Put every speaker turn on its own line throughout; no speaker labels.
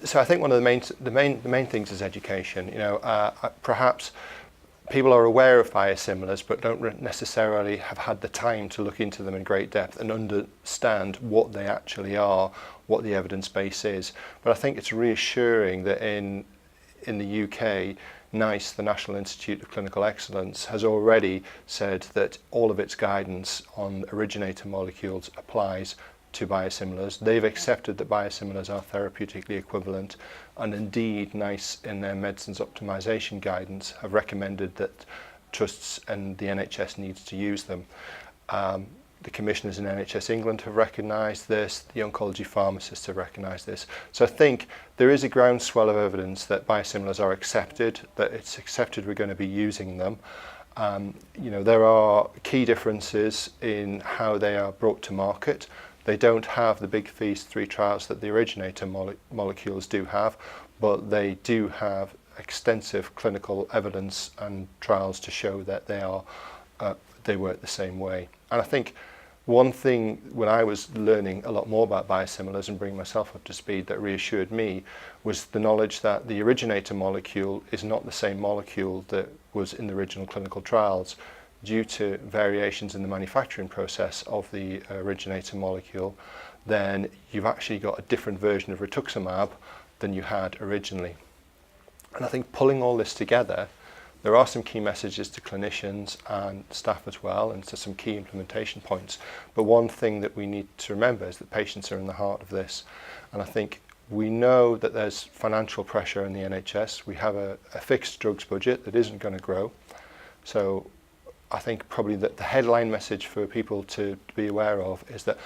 So I think one of the main things is education. Perhaps people are aware of biosimilars but don't necessarily have had the time to look into them in great depth and understand what they actually are, what the evidence base is. But I think it's reassuring that in the UK, NICE, the National Institute of Clinical Excellence, has already said that all of its guidance on originator molecules applies to biosimilars. They've accepted that biosimilars are therapeutically equivalent, and indeed NICE in their medicines optimization guidance have recommended that trusts and the NHS needs to use them. The commissioners in NHS England have recognised this, the oncology pharmacists have recognised this. So I think there is a groundswell of evidence that biosimilars are accepted, that it's accepted we're going to be using them. There are key differences in how they are brought to market. They don't have the big phase 3 trials that the originator molecules do have, but they do have extensive clinical evidence and trials to show that they work the same way. And I think one thing when I was learning a lot more about biosimilars and bringing myself up to speed that reassured me was the knowledge that the originator molecule is not the same molecule that was in the original clinical trials. Due to variations in the manufacturing process of the originator molecule, then you've actually got a different version of Rituximab than you had originally. And I think pulling all this together, there are some key messages to clinicians and staff as well, and to some key implementation points. But one thing that we need to remember is that patients are in the heart of this. And I think we know that there's financial pressure in the NHS. We have a fixed drugs budget that isn't going to grow. So I think probably that the headline message for people to be aware of is that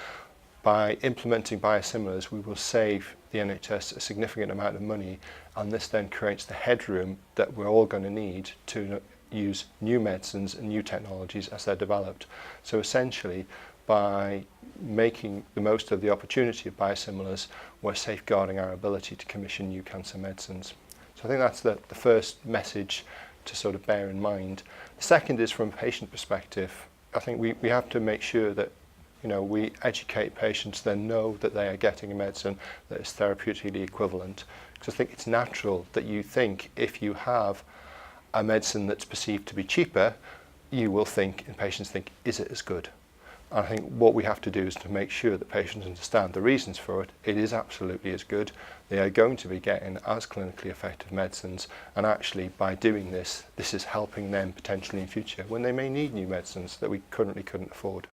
by implementing biosimilars, we will save the NHS a significant amount of money, and this then creates the headroom that we're all going to need to use new medicines and new technologies as they're developed. So essentially, by making the most of the opportunity of biosimilars, we're safeguarding our ability to commission new cancer medicines. So I think that's the first message to sort of bear in mind. The second is from a patient perspective. I think we have to make sure that we educate patients, then know that they are getting a medicine that is therapeutically equivalent. Because I think it's natural that you think if you have a medicine that's perceived to be cheaper, you will think, and patients think, is it as good? And I think what we have to do is to make sure that patients understand the reasons for it. It is absolutely as good. They are going to be getting as clinically effective medicines, and actually by doing this, this is helping them potentially in future when they may need new medicines that we currently couldn't afford.